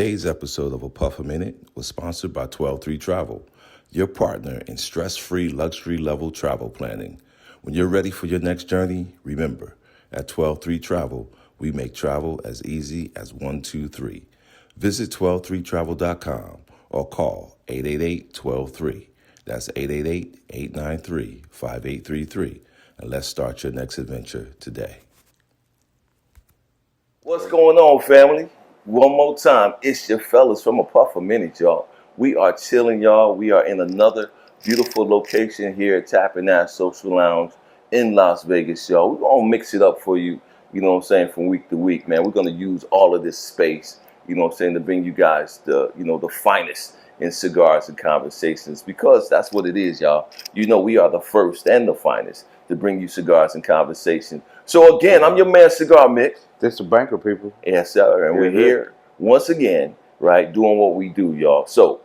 Today's episode of A Puff a Minute was sponsored by 123 Travel, your partner in stress-free luxury level travel planning. When you're ready for your next journey, remember, at 123 Travel, we make travel as easy as 123. Visit 123travel.com or call 888-123. That's 888-893-5833. And let's start your next adventure today. What's going on, family? One more time, it's your fellas from A Puff a Minute, y'all. We are chilling, y'all. We are in another beautiful location here at Tapping Ass Social Lounge in Las Vegas, y'all. We're going to mix it up for you, you know what I'm saying, from week to week, man. We're going to use all of this space, you know what I'm saying, to bring you guys the, the finest in cigars and conversations, because that's what it is, y'all. You know, we are the first and the finest to bring you cigars and conversation. So again, I'm your man, Cigar Mick. This the banker, people. Yes, sir. And we're here once again, right, doing what we do, y'all. So,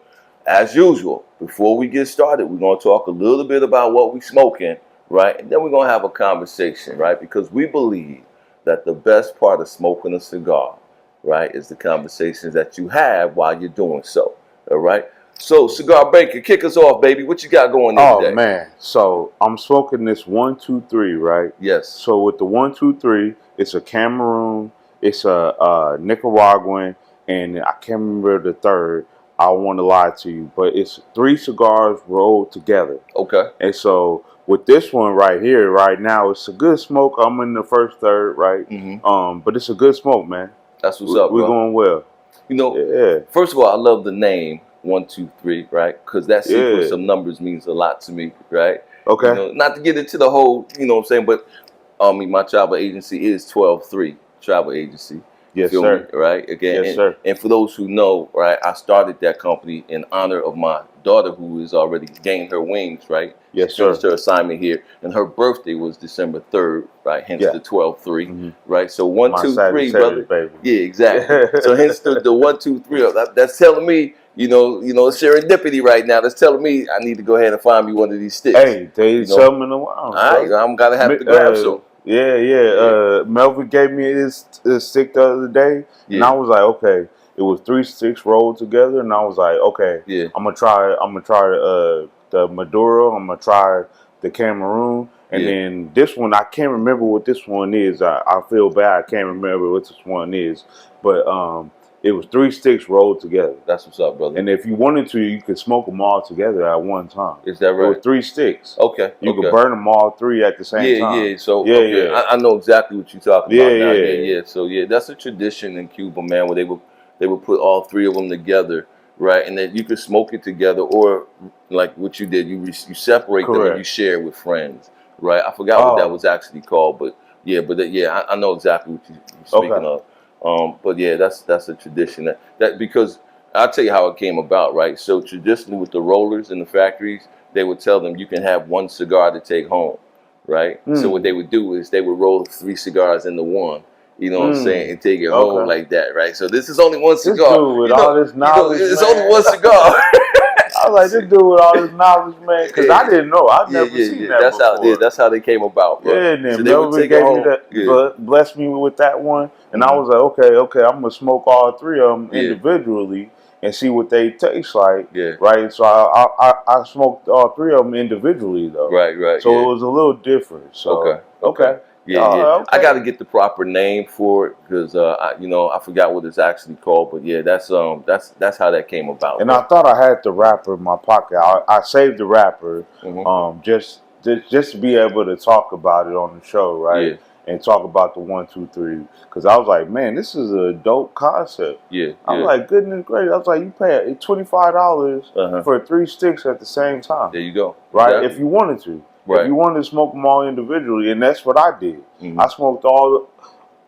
as usual, before we get started, we're going to talk a little bit about what we smoking, right? And then we're going to have a conversation, right? Because we believe that the best part of smoking a cigar, right, is the conversations that you have while you're doing so, all right? So, Cigar Banker, kick us off, baby. What you got going there today? Oh, man. So, I'm smoking this 123, right? Yes. So, with the 123, it's a Cameroon, it's a Nicaraguan, and I can't remember the third. I don't want to lie to you, but it's 3 cigars rolled together. Okay. And so, with this one right here, right now, it's a good smoke. I'm in the first third, right? Mm-hmm. But it's a good smoke, man. That's what's up, bro. We're going well. You know, first of all, I love the name 123, right? Because that sequence of numbers means a lot to me, right? Okay. You know, not to get into the whole, you know what I'm saying, but my travel agency is 123 Travel Agency. Yes, sir. Me, right? Again, yes, sir. And for those who know, right, I started that company in honor of my daughter, who has already gained her wings, right? Yes, she sir. finished her assignment here, and her birthday was December 3rd, right? Hence the 12-3, right? So 123, brother. Baby. Yeah, exactly. So hence the 123. That's telling me, you know, serendipity right now. That's telling me I need to go ahead and find me one of these sticks. Hey, they sell them in the lounge. All right, I'm gonna have to grab some. Yeah. Melvin gave me this stick the other day, and I was like, okay. It was 3 sticks rolled together, and I was like, okay, I'm gonna try the Maduro. I'm gonna try the Cameroon, and then this one I can't remember what this one is. I feel bad. I can't remember what this one is, but it was 3 sticks rolled together. That's what's up, brother. And if you wanted to, you could smoke them all together at one time. Is that right? It was 3 sticks. Okay. You could burn them all 3 at the same time. Yeah. So I know exactly what you're talking about now. Yeah. So that's a tradition in Cuba, man, where they would put all 3 of them together, right? And then you could smoke it together, or like what you did, you separate them and you share with friends, right? I forgot what that was actually called, but I know exactly what you're speaking of. But yeah, that's a tradition that because I'll tell you how it came about, right? So traditionally with the rollers in the factories, they would tell them you can have 1 cigar to take home, right? So what they would do is they would roll 3 cigars into one. You know what I'm saying? And take it home like that, right? So this is only 1 cigar. This dude with all this knowledge, it's man. only 1 cigar. I was like, this dude with all this knowledge, man, because I didn't know. I've never seen that before. That's how they came about, bro. Yeah, and then Melvin gave me that, blessed me with that one, and I was like, okay, I'm gonna smoke all 3 of them individually and see what they taste like, right? So I smoked all 3 of them individually, though. Right. So it was a little different. So okay. Yeah. I got to get the proper name for it because I forgot what it's actually called. But yeah, that's how that came about. And I thought I had the wrapper in my pocket. I saved the wrapper, just to be able to talk about it on the show, right? Yeah. And talk about the 123 because I was like, man, this is a dope concept. Yeah. I was like, goodness gracious! I was like, you pay $25 for 3 sticks at the same time. There you go. Right, exactly. if you wanted to. Right. If you wanted to smoke them all individually, and that's what I did. I smoked all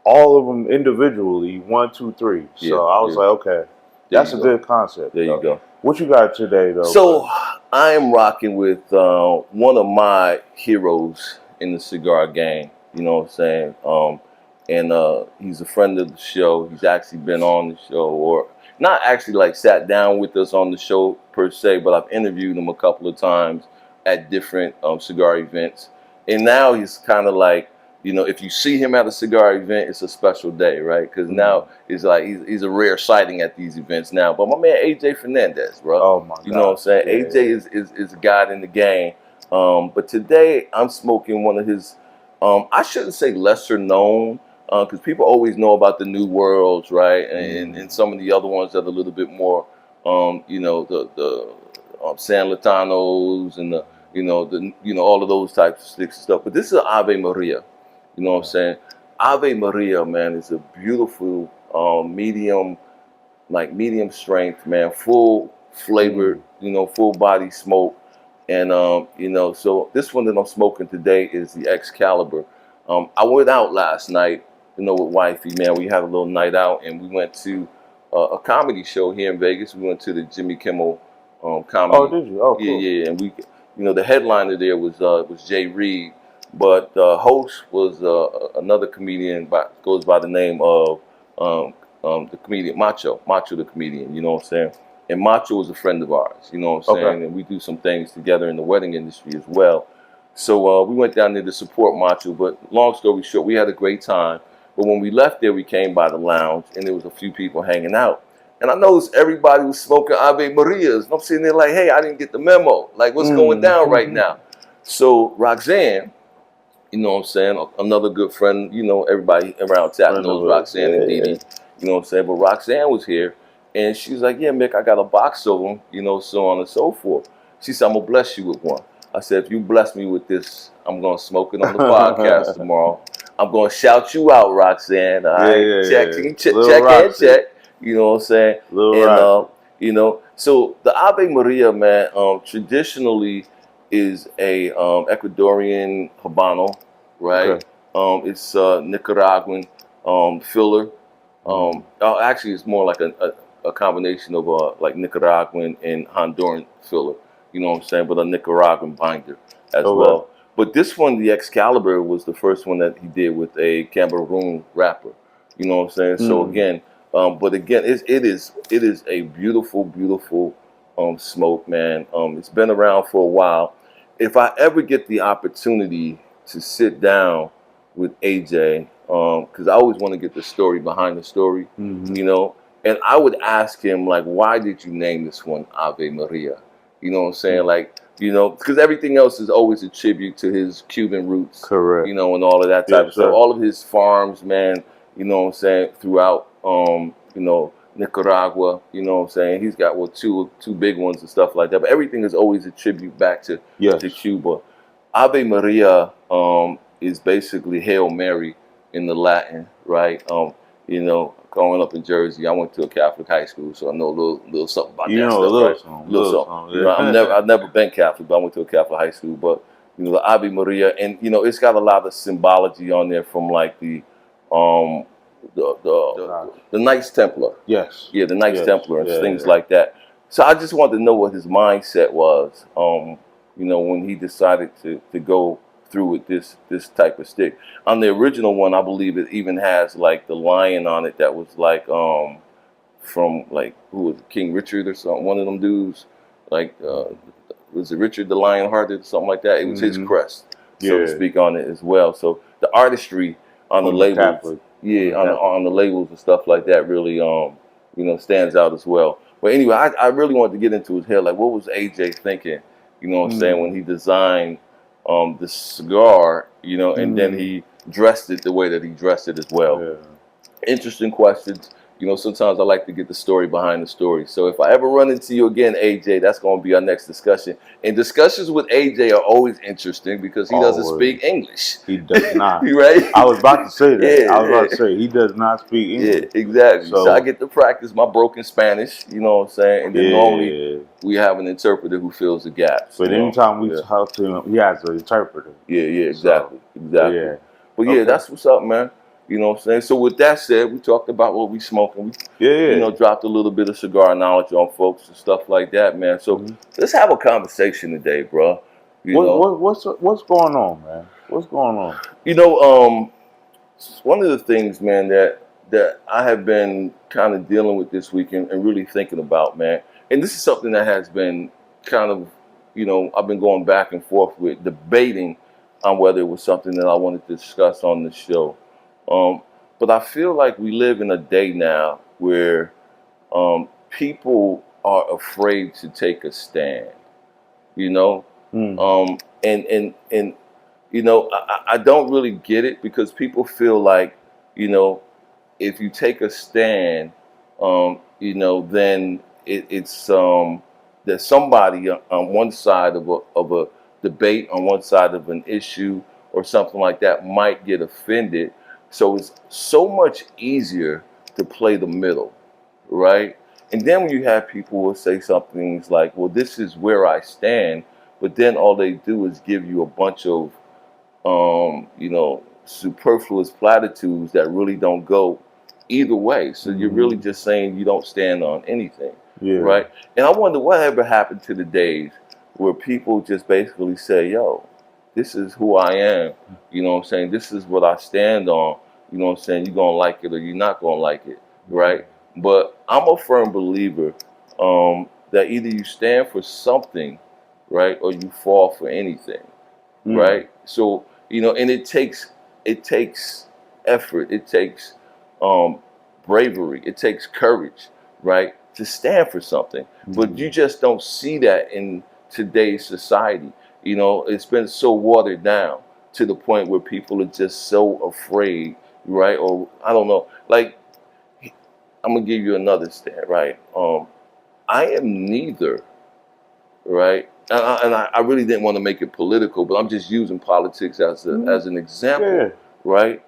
of them individually, 1, 2, 3. So I was like, okay, that's a good concept. There you go. What you got today, though? So I am rocking with one of my heroes in the cigar game. You know what I'm saying? And he's a friend of the show. He's actually been on the show, or not actually like sat down with us on the show per se, but I've interviewed him a couple of times at different cigar events. And now he's kind of like You know, if you see him at a cigar event, it's a special day, right? Because now it's like he's a rare sighting at these events now. But my man AJ Fernandez, bro. Oh my God. You know what I'm saying? Yeah, AJ is a god in the game. But today I'm smoking one of his, I shouldn't say lesser known, because people always know about the New Worlds, right? And some of the other ones that are a little bit more, you know, the San Latanos and the all of those types of sticks and stuff. But this is an Ave Maria. You know what I'm saying? Ave Maria, man, is a beautiful medium strength, man, full flavored, full body smoke. And so this one that I'm smoking today is the Excalibur. I went out last night, with wifey, man. We had a little night out, and we went to a comedy show here in Vegas. We went to the Jimmy Kimmel comedy. Oh, did you? Oh, cool. Yeah. And we, the headliner there was Jay Reed. But the host was another comedian, goes by the name of the comedian Macho the comedian, you know what I'm saying? And Macho is a friend of ours, you know what I'm saying? Okay. And we do some things together in the wedding industry as well. So we went down there to support Macho, but long story short, we had a great time. But when we left there, we came by the lounge, and there was a few people hanging out. And I noticed everybody was smoking Ave Marias. And I'm sitting there like, hey, I didn't get the memo. Like, what's going down right now? So Roxanne, you know what I'm saying? Another good friend, everybody around Tap knows Roxanne and Dee Dee. You know what I'm saying? But Roxanne was here, and she was like, yeah, Mick, I got a box of them, so on and so forth. She said, I'm going to bless you with one. I said, if you bless me with this, I'm going to smoke it on the podcast tomorrow. I'm going to shout you out, Roxanne. All right? Check. You know what I'm saying? So the Ave Maria, man, traditionally is a Ecuadorian Habano, right? Okay. It's Nicaraguan filler. Actually, it's more like a combination of like Nicaraguan and Honduran filler. You know what I'm saying? But a Nicaraguan binder as well. But this one, the Excalibur, was the first one that he did with a Cameroon wrapper. You know what I'm saying? So again, it is a beautiful smoke, man. It's been around for a while. If I ever get the opportunity to sit down with AJ, because I always want to get the story behind the story, and I would ask him, like, why did you name this one Ave Maria? You know what I'm saying? Like, because everything else is always a tribute to his Cuban roots. Correct. And all of that type of stuff. All of his farms, man, you know what I'm saying, throughout, Nicaragua, you know what I'm saying? He's got two big ones and stuff like that. But everything is always a tribute back to Cuba. Ave Maria is basically Hail Mary in the Latin, right? Growing up in Jersey, I went to a Catholic high school, so I know a little something about that stuff. Little something. Yeah. I've never been Catholic, but I went to a Catholic high school. But the Ave Maria, and it's got a lot of symbology on there from like the Knights Templar. Yes. Yeah, the Knights Templar and things like that. So I just wanted to know what his mindset was, when he decided to go through with this type of stick. On the original one, I believe it even has like the lion on it that was like from like, who was it, King Richard or something, one of them dudes, like was it Richard the Lionhearted or something like that? It was his crest, so to speak, on it as well. So the artistry on the labels, on the labels and stuff like that really stands out as well. But anyway, I really wanted to get into his head, like what was AJ thinking, you know what I'm saying, when he designed the cigar, and then he dressed it the way that he dressed it as well. Yeah. Interesting questions. Sometimes I like to get the story behind the story. So if I ever run into you again, AJ, that's going to be our next discussion. And discussions with AJ are always interesting because he doesn't speak English. He does not. Right? I was about to say that. I was about to say, he does not speak English. Yeah, exactly. So I get to practice my broken Spanish, you know what I'm saying? And then normally we have an interpreter who fills the gaps. But anytime we talk to him, he has an interpreter. Yeah, exactly. Yeah. But that's what's up, man. You know what I'm saying? So with that said, we talked about what we smoking. We dropped a little bit of cigar knowledge on folks and stuff like that, man. So let's have a conversation today, bro. What's going on, man? What's going on? One of the things, man, that I have been kind of dealing with this weekend and really thinking about, man, and this is something that has been kind of, I've been going back and forth with, debating on whether it was something that I wanted to discuss on the show. But I feel like we live in a day now where people are afraid to take a stand, you know? And you know, I don't really get it, because people feel like, you know, if you take a stand, you know, then it's that somebody on one side of a debate, on one side of an issue or something like that, might get offended. So it's so much easier to play the middle, right? And then when you have people who will say something like, well, this is where I stand, but then all they do is give you a bunch of you know, superfluous platitudes that really don't go either way. So you're really just saying you don't stand on anything, right? And I wonder whatever happened to the days where people just basically say, yo, this is who I am, you know what I'm saying? This is what I stand on, you know what I'm saying? You're going to like it or you're not going to like it, right? But I'm a firm believer that either you stand for something, right, or you fall for anything, right? So, you know, and it takes effort, it takes bravery, it takes courage, right, to stand for something. But you just don't see that in today's society. You know, it's been so watered down to the point where people are just so afraid, right? Or I don't know. Like, I'm gonna give you another stat, right? I am neither, right? And I really didn't want to make it political, but I'm just using politics as an example, right?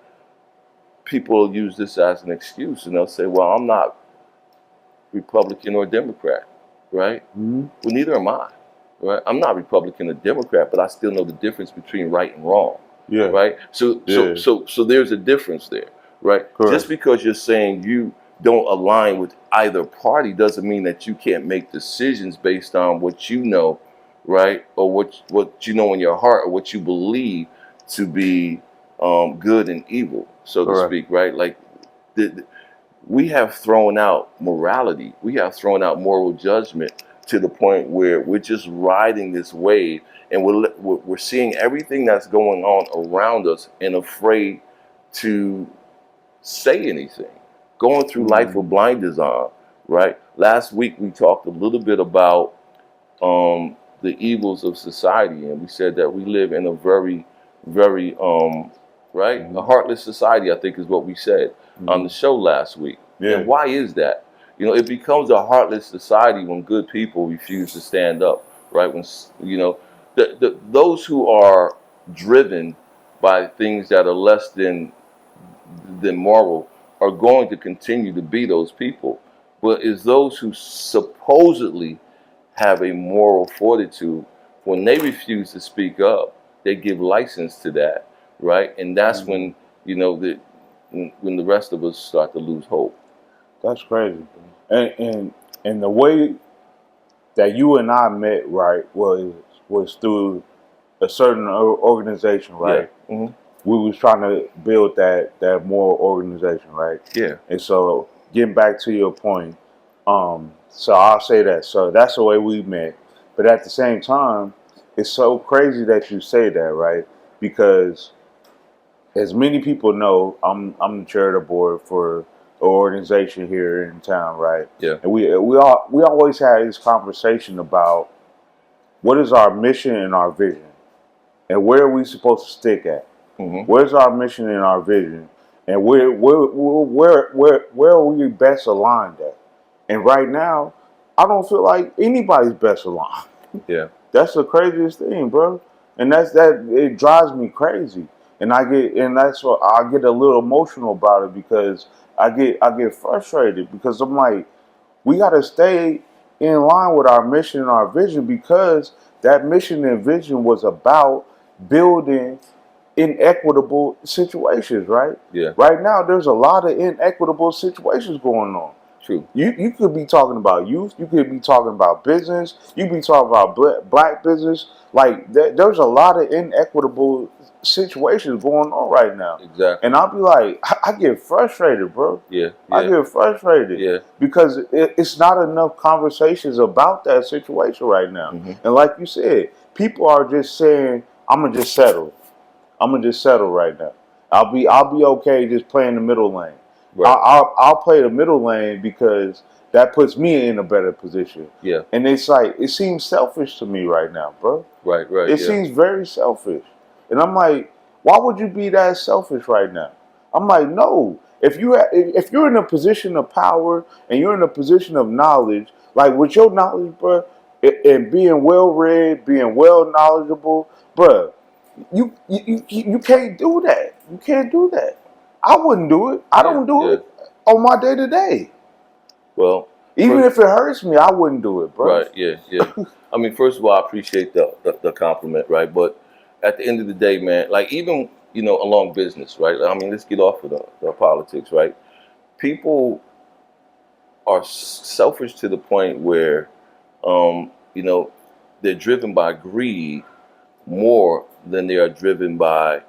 People use this as an excuse, and they'll say, well, I'm not Republican or Democrat, right? Well, neither am I, right? I'm not Republican or Democrat, but I still know the difference between right and wrong, right? So there's a difference there, right? Correct. Just because you're saying you don't align with either party doesn't mean that you can't make decisions based on what you know, right? Or what you know in your heart, or what you believe to be good and evil, so to speak, right? Like we have thrown out morality, we have thrown out moral judgment to the point where we're just riding this wave, and we're seeing everything that's going on around us and afraid to say anything, going through life with blinders on, right? Last week we talked a little bit about the evils of society, and we said that we live in a very, very a heartless society, I think is what we said on the show last week. And why is that? You know, it becomes a heartless society when good people refuse to stand up, right? When, you know, those who are driven by things that are less than moral are going to continue to be those people. But it's those who supposedly have a moral fortitude, when they refuse to speak up, they give license to that, right? And that's when, you know, when the rest of us start to lose hope. That's crazy. And the way that you and I met, right, was through a certain organization, right? Yeah. We was trying to build that moral organization, right? Yeah. And so getting back to your point, so I'll say that. So that's the way we met. But at the same time, it's so crazy that you say that, right? Because as many people know, I'm the chair of the board for an organization here in town, right? Yeah. And we always had this conversation about what is our mission and our vision, and where are we supposed to stick at? Where's our mission and our vision, and where are we best aligned at? And right now, I don't feel like anybody's best aligned. Yeah, that's the craziest thing, bro. And it drives me crazy. And that's what I get a little emotional about it, because I get frustrated, because I'm like, we got to stay in line with our mission and our vision, because that mission and vision was about building inequitable situations, right? Yeah. Right now, there's a lot of inequitable situations going on. True. You could be talking about youth. You could be talking about business. You could be talking about black business. Like, there's a lot of inequitable situations going on right now. Exactly. And I'll be like, I get frustrated, bro. Yeah. I get frustrated. Yeah. Because it's not enough conversations about that situation right now. And like you said, people are just saying, I'm going to just settle. I'm gonna just settle right now. I'll be okay just playing the middle lane. Right. I'll play the middle lane because that puts me in a better position. Yeah. And it's like, it seems selfish to me right now, bro. Right. It seems very selfish. And I'm like, why would you be that selfish right now? I'm like, no. If you're in a position of power and you're in a position of knowledge, like with your knowledge, bro, and being well read, being well knowledgeable, bro, you can't do that. You can't do that. I wouldn't do it. I don't do it on my day to day. Well, even if it hurts me, I wouldn't do it, bro. Right. Yeah. I mean, first of all, I appreciate the compliment, right? But at the end of the day, man, like even along business, right? I mean, let's get off of the politics, right? People are selfish to the point where, they're driven by greed more than they are driven by,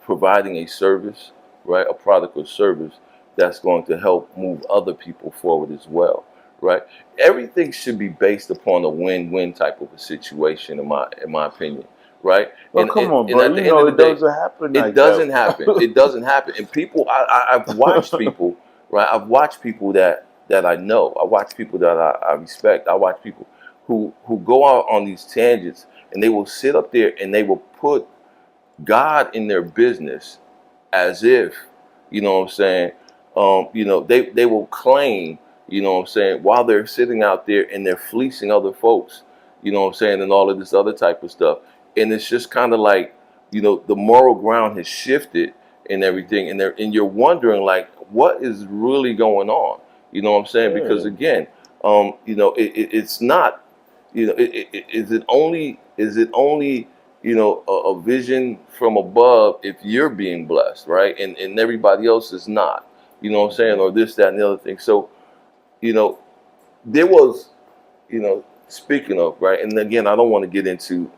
providing a service, right? A product or service that's going to help move other people forward as well, right? Everything should be based upon a win-win type of a situation, in my opinion, right? Well, come on, bro. You know it doesn't happen. It doesn't happen. It doesn't happen. And people, I've watched people, right? I've watched people that I know. I watch people that I respect. I watch people who go out on these tangents, and they will sit up there and they will put God in their business as if, you know what I'm saying, they will claim, you know what I'm saying, while they're sitting out there and they're fleecing other folks, you know what I'm saying, and all of this other type of stuff. And it's just kind of like, the moral ground has shifted and everything, and you're wondering like, what is really going on? You know what I'm saying? Yeah. Because again, it's not, is it only a vision from above if you're being blessed, right? And everybody else is not, you know what I'm saying? Or this, that, and the other thing. So, there was, speaking of, right? And again, I don't want to get into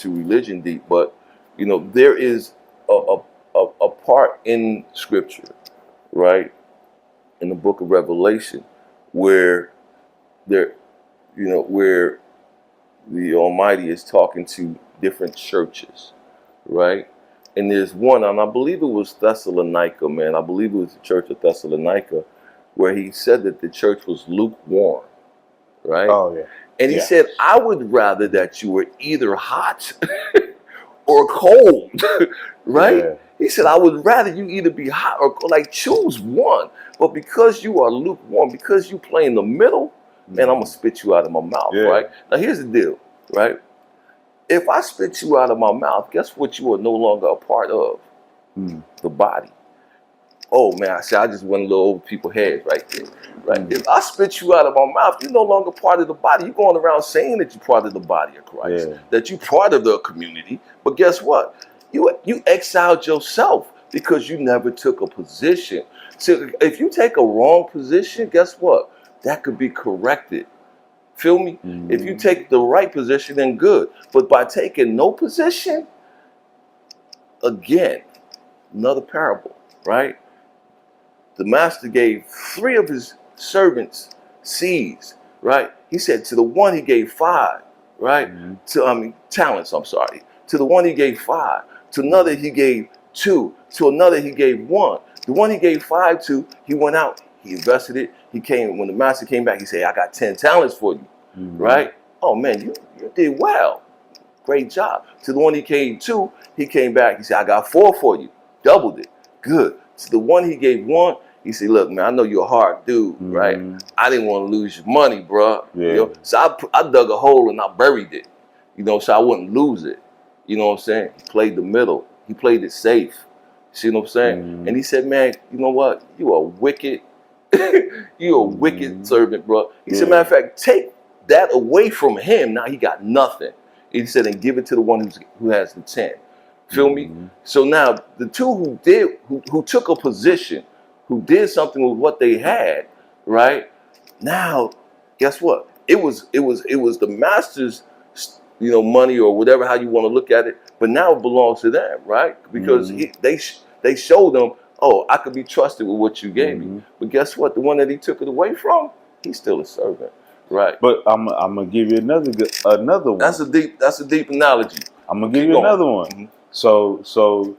religion deep, but, there is a part in scripture, right? In the book of Revelation where where the Almighty is talking to different churches, right? And there's one, and I believe it was Thessalonica, man. I believe it was the church of Thessalonica, where he said that the church was lukewarm, right? Oh, yeah. And he said, I would rather that you were either hot or cold, right? Yeah. He said, I would rather you either be hot or cold, like choose one. But because you are lukewarm, because you play in the middle, man, I'm going to spit you out of my mouth, right? Now, here's the deal, right? If I spit you out of my mouth, guess what you are no longer a part of? The body. Oh, man, I just went a little over people's heads right there, right? If I spit you out of my mouth, you're no longer part of the body. You're going around saying that you're part of the body of Christ, that you're part of the community. But guess what? You exiled yourself because you never took a position. So if you take a wrong position, guess what? That could be corrected. Feel me? If you take the right position, then good. But by taking no position, again, another parable, right? The master gave 3 of his servants seeds, right? He said to the one he gave 5, right? Talents, I'm sorry. To the one he gave 5. To another he gave 2. To another he gave 1. The one he gave 5 to, he went out, he invested it. When the master came back, he said, I got 10 talents for you, right? Oh man, you did well. Great job. To the one he gave 2, he came back, he said, I got 4 for you. Doubled it. Good. To the one he gave 1, he said, look, man, I know you're a hard dude, right? I didn't want to lose your money, bro. So I dug a hole and I buried it, so I wouldn't lose it. You know what I'm saying? He played the middle. He played it safe. See what I'm saying? And he said, man, you know what? You are wicked. You're a wicked servant, bro. He said, matter of fact, take that away from him. Now he got nothing. He said, and give it to the one who has the 10. Feel me? So now the 2 who took a position, who did something with what they had, right? Now, guess what? It was the master's, money or whatever, how you want to look at it. But now it belongs to them, right? Because they showed them, oh, I could be trusted with what you gave me. But guess what? The one that he took it away from, he's still a servant, right? But I'm gonna give you another one. That's a deep analogy. I'm gonna give you another one. Mm-hmm. So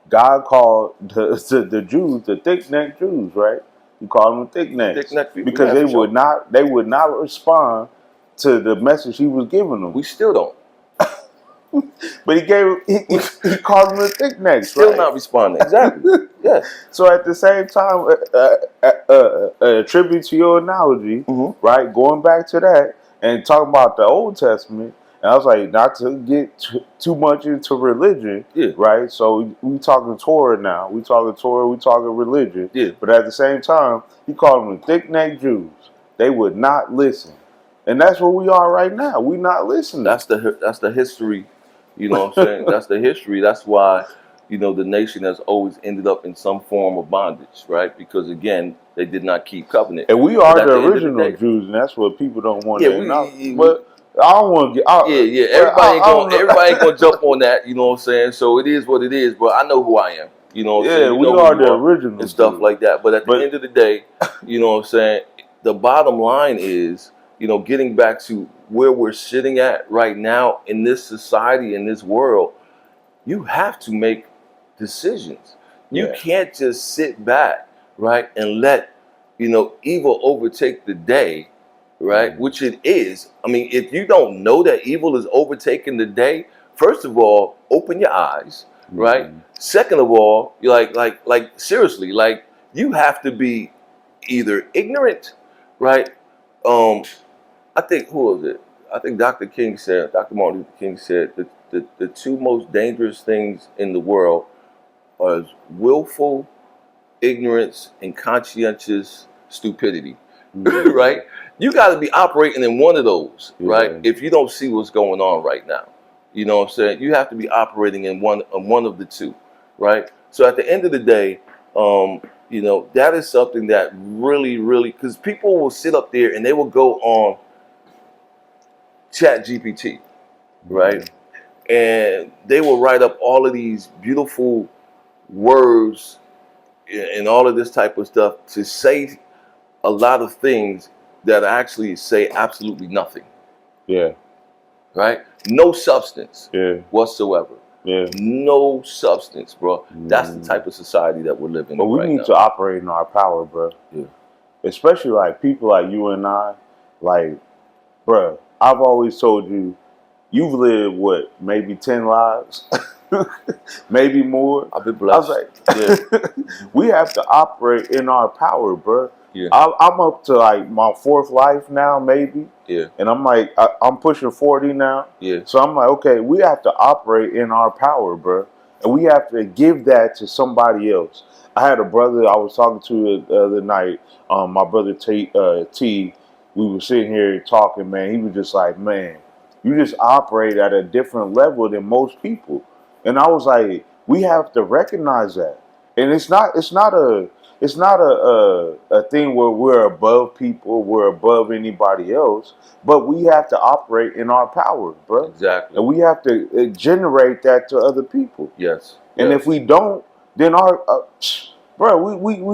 God called the Jews the thick-necked Jews, right? He called them thick-necks because they would not respond to the message he was giving them. We still don't. But he called them the thick-necks, still right? Not responding. Exactly. Yeah. So at the same time, a tribute to your analogy, right? Going back to that and talking about the Old Testament. And I was like, not to get too much into religion, right? So we talking Torah now. We talking Torah, we talking religion. Yeah. But at the same time, he called them thick-necked Jews. They would not listen. And that's where we are right now. We not listening. That's the history. You know what I'm saying? That's the history. That's why, the nation has always ended up in some form of bondage, right? Because again, they did not keep covenant. And we are the original Jews, and that's what people don't want to know. But I don't want to get. Everybody ain't gonna jump on that. You know what I'm saying? So it is what it is. But I know who I am. You know what I'm saying? We are the original and stuff like that. But at the end of the day, you know what I'm saying? The bottom line is, getting back to where we're sitting at right now in this society, in this world, you have to make decisions. You can't just sit back, right, and let, evil overtake the day. Right, which it is. I mean, if you don't know that evil is overtaking the day, first of all, open your eyes, right? Second of all, like seriously, like you have to be either ignorant, right? I think who was it? I think Dr. Martin Luther King said that the two most dangerous things in the world are willful ignorance and conscientious stupidity. Right? You got to be operating in one of those, right? If you don't see what's going on right now, you know what I'm saying? You have to be operating in one of the two, right? So at the end of the day, that is something that really, really, because people will sit up there and they will go on Chat GPT, right? And they will write up all of these beautiful words and all of this type of stuff to say a lot of things that actually say absolutely nothing. Yeah. Right? No substance. Yeah. Whatsoever. Yeah. No substance, bro. That's the type of society that we're living in. But we need to operate in our power, bro. Yeah. Especially like people like you and I, like, bro, I've always told you, you've lived what, maybe 10 lives? Maybe more. I've been blessed. I was like, we have to operate in our power, bro. Yeah. I'm up to like my 4th life now, maybe. Yeah. And I'm like, I'm pushing 40 now. Yeah. So I'm like, okay, we have to operate in our power, bro. And we have to give that to somebody else. I had a brother I was talking to the other night, my brother T. We were sitting here talking, man. He was just like, man, you just operate at a different level than most people. And I was like, we have to recognize that. And it's not a thing where we're above people, we're above anybody else, but we have to operate in our power, bro. Exactly. And we have to generate that to other people. Yes. And if we don't, then we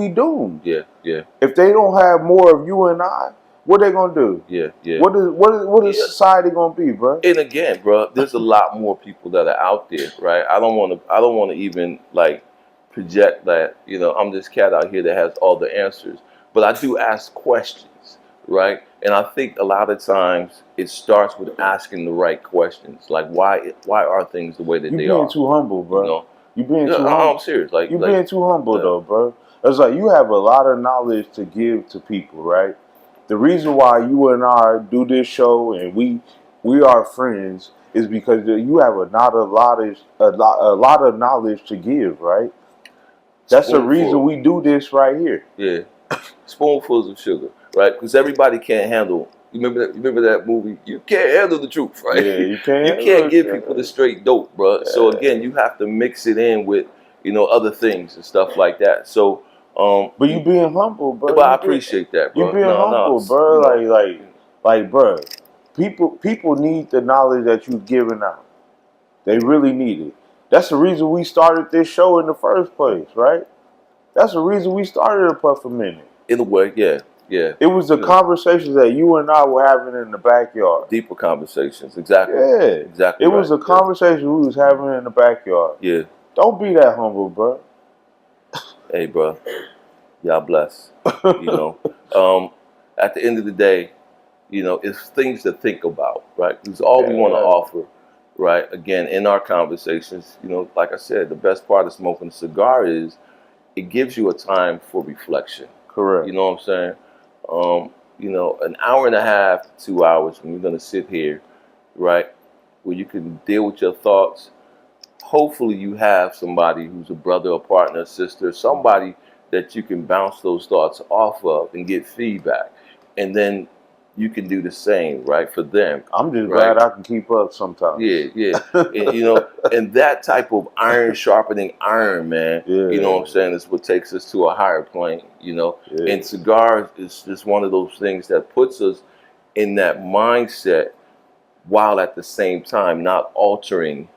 doomed. Yeah. Yeah. If they don't have more of you and I, what they gonna do? Yeah. Yeah. What is society gonna be, bro? And again, bro, there's a lot more people that are out there, right? I don't want to even like project that, I'm this cat out here that has all the answers. But I do ask questions, right? And I think a lot of times it starts with asking the right questions. Like, why are things the way that they are? You're being too humble, bro. You're being too humble. I'm serious. Like, you're being too humble, though, bro. It's like you have a lot of knowledge to give to people, right? The reason why you and I do this show and we are friends is because you have a lot of knowledge to give, right? That's the reason we do this right here. Yeah, spoonfuls of sugar, right? Because everybody can't handle. You remember that movie? You can't handle the truth, right? Yeah, you can't. You can't give people the straight dope, bro. Yeah. So again, you have to mix it in with other things and stuff like that. So, but you being humble, bro. But I appreciate that, bro. You being humble, bro. Like, bro. People need the knowledge that you've given out. They really need it. That's the reason we started this show in the first place, right? That's the reason we started a Puff a Minute. In a way, yeah. Yeah. It was the conversations that you and I were having in the backyard. Deeper conversations, exactly. Yeah, exactly. It was a conversation we was having in the backyard. Yeah. Don't be that humble, bro. Hey, bro. Y'all bless. You know, at the end of the day, you know, it's things to think about, right? Because all we want to offer, right? Again, in our conversations, you know, like I said, the best part of smoking a cigar is it gives you a time for reflection. Correct. You know what I'm saying? You know, an hour and a half, 2 hours when you're gonna sit here, right, where you can deal with your thoughts. Hopefully, you have somebody who's a brother, a partner, a sister, somebody that you can bounce those thoughts off of and get feedback, and then you can do the same, right, for them. I'm just glad I can keep up sometimes. Yeah. And, you know, and that type of iron sharpening iron, man, you know what I'm saying, is what takes us to a higher plane, you know. And cigars is just one of those things that puts us in that mindset while at the same time not altering,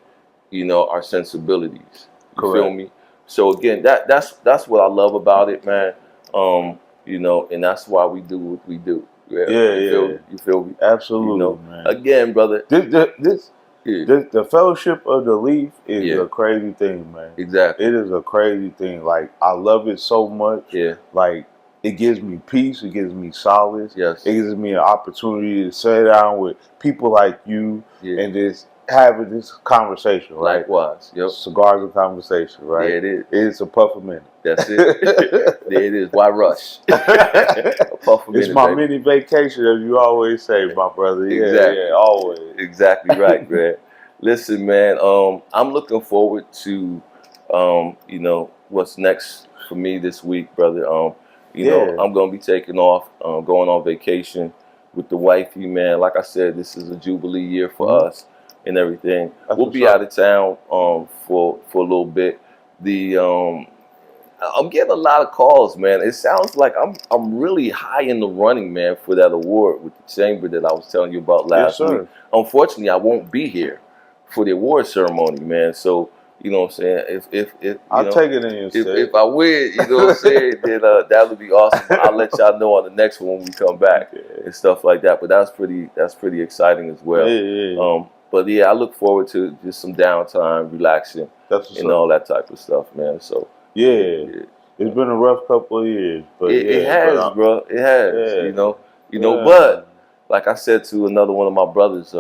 you know, our sensibilities. You feel me? So again, that's what I love about it, man. You know, and that's why we do what we do. You feel me? Absolutely, you know? man. Again, brother. The fellowship of the leaf is a crazy thing, man. Exactly. It is a crazy thing. Like, I love it so much. Yeah. Like, it gives me peace. It gives me solace. Yes. It gives me an opportunity to sit down with people like you and just having this conversation, right? Likewise. Yep. Cigars and conversation, right? Yeah, it is. It's a puff a minute. That's it. There it is. Why rush? A puff a minute. It's my mini vacation, as you always say, my brother. Exactly. Yeah, always. Exactly right, man. Listen, man. I'm looking forward to, you know, what's next for me this week, brother. You know, I'm gonna be taking off, going on vacation with the wifey, man. Like I said, this is a jubilee year for us and everything. We'll be out of town for a little bit. I'm getting a lot of calls, man. It sounds like I'm really high in the running, man, for that award with the chamber that I was telling you about last week. Unfortunately, I won't be here for the award ceremony, man. So, you know what I'm saying? If I'll take it in your state. If I win, you know what I'm saying, then that would be awesome. I'll let y'all know on the next one when we come back and stuff like that. But that's pretty exciting as well. But yeah, I look forward to just some downtime, relaxing, and all that type of stuff, man. So it's been a rough couple of years, but it has, bro. It has, you know. But like I said to another one of my brothers,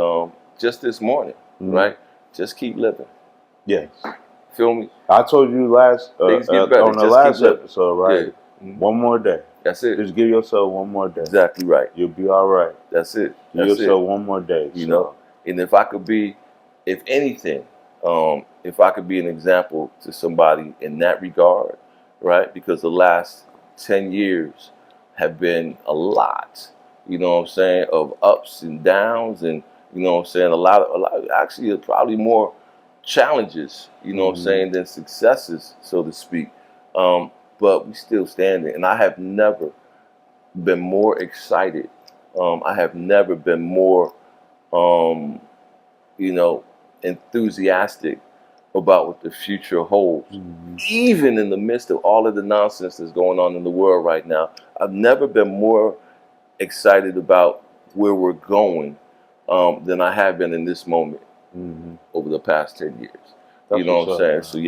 just this morning, right? Just keep living. Yes. Feel me? I told you on the last episode, right? One more day. That's it. Just give yourself one more day. Exactly right. You'll be all right. That's it. Give yourself one more day. You know, and if I could be, if anything, if I could be an example to somebody in that regard, right? Because the last 10 years have been a lot, you know what I'm saying, of ups and downs, and you know what I'm saying, a lot actually probably more challenges, you know what I'm saying, than successes, so to speak. But we still standing, and I have never been more excited. I have never been more, you know, enthusiastic about what the future holds. Even in the midst of all of the nonsense that's going on in the world right now, I've never been more excited about where we're going than I have been in this moment over the past 10 years. You know what I'm saying? So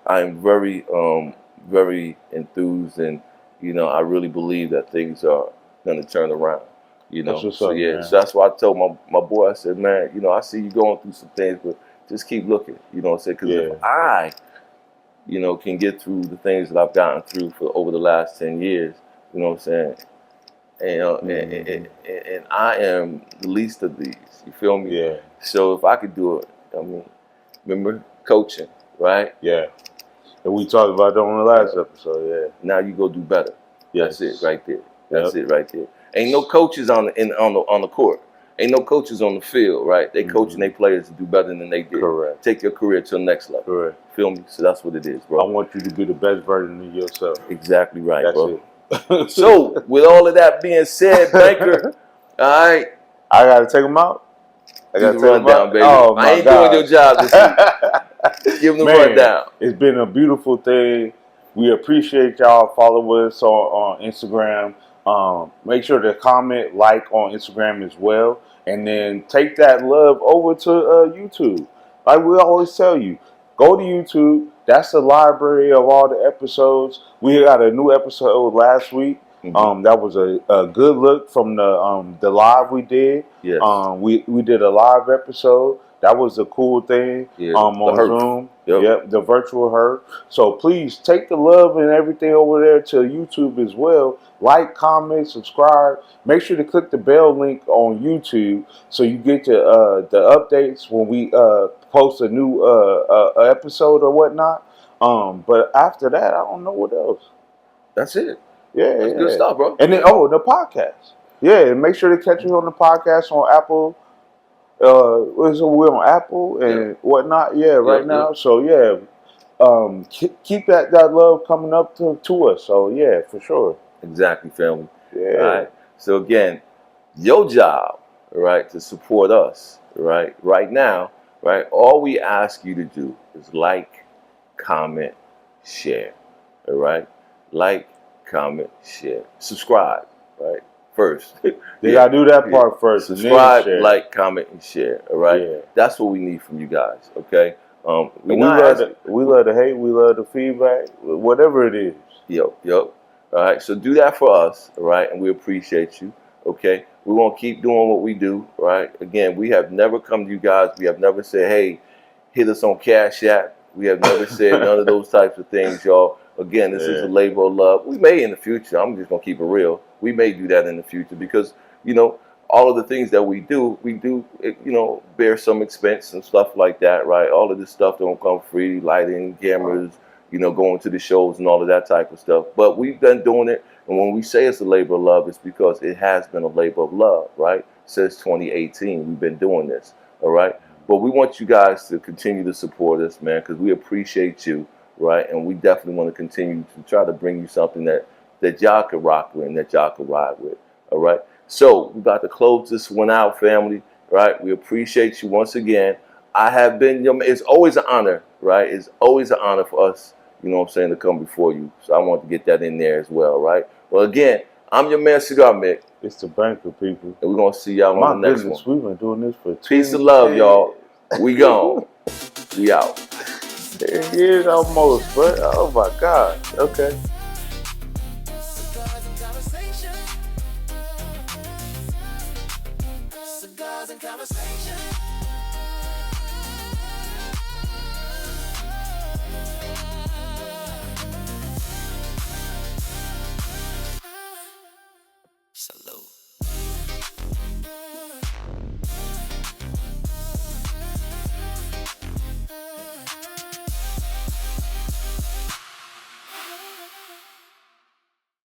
I am very enthused, and you know, I really believe that things are going to turn around. You know, so that's why I told my boy, I said, man, you know, I see you going through some things, but just keep looking. You know what I'm saying? Because if I, you know, can get through the things that I've gotten through for over the last 10 years, you know what I'm saying? And, and I am the least of these. You feel me? Yeah. So if I could do it, I mean, remember coaching, right? Yeah. And we talked about that on the last episode. Now you go do better. That's it right there. That's it right there. Ain't no coaches on the court. Ain't no coaches on the field, right? They coaching their players to do better than they did. Correct. Take your career to the next level. Correct. Feel me? So that's what it is, bro. I want you to be the best version of yourself. Exactly right, that's bro. It. So, with all of that being said, Banker, all right. I got to take them out? I got to take them out, baby. Oh, I ain't doing your job this week. Give them the rundown. It's been a beautiful thing. We appreciate y'all. Follow us on Instagram. Make sure to comment, like on Instagram as well. And then take that love over to YouTube. Like we always tell you, go to YouTube. That's the library of all the episodes. We got a new episode last week. That was a good look from the live we did. Yes. We did a live episode. That was a cool thing. Yeah, on Zoom. Yep, the virtual herd. So please take the love and everything over there to YouTube as well. Like, comment, subscribe. Make sure to click the bell link on YouTube so you get the updates when we post a new episode or whatnot. But after that, I don't know what else. That's it. Yeah, that's good stuff, bro. And then the podcast. Yeah, and make sure to catch us on the podcast on Apple. We're on Apple and whatnot. Yeah, right now. So yeah, keep that love coming up to us. So yeah, for sure. Exactly, family. Yeah. All right. So again, your job, right, to support us, right now, right. All we ask you to do is like, comment, share. All right. Like, comment, share, subscribe. Right. First, you gotta do that part first. Subscribe, like, comment, and share. All right, that's what we need from you guys. Okay, we love the hate, we love the feedback, whatever it is. Yep. All right, so do that for us. All right, and we appreciate you. Okay, we won't keep doing what we do. Right, again, we have never come to you guys. We have never said, "Hey, hit us on Cash App." We have never said none of those types of things, y'all. Again, this is a labor of love. We may in the future. I'm just gonna keep it real. We may do that in the future because all of the things that we do, bear some expense and stuff like that, right? All of this stuff don't come free. Lighting, cameras, going to the shows and all of that type of stuff. But we've been doing it, and when we say it's a labor of love, it's because it has been a labor of love, right? Since 2018, we've been doing this, all right? But we want you guys to continue to support us, man, because we appreciate you, right? And we definitely want to continue to try to bring you something that y'all could rock with and that y'all could ride with, all right? So we're about to close this one out, family, right? We appreciate you once again. I have been your man. It's always an honor, right? It's always an honor for us, to come before you. So I want to get that in there as well, right? Well, again, I'm your man, Cigar Mick. It's the banker, people. And we're going to see y'all on the next one. We've been doing this for 2 Peace and love, y'all. We gone. We out. 10 years almost, but oh my God. Okay. Cigars and conversation.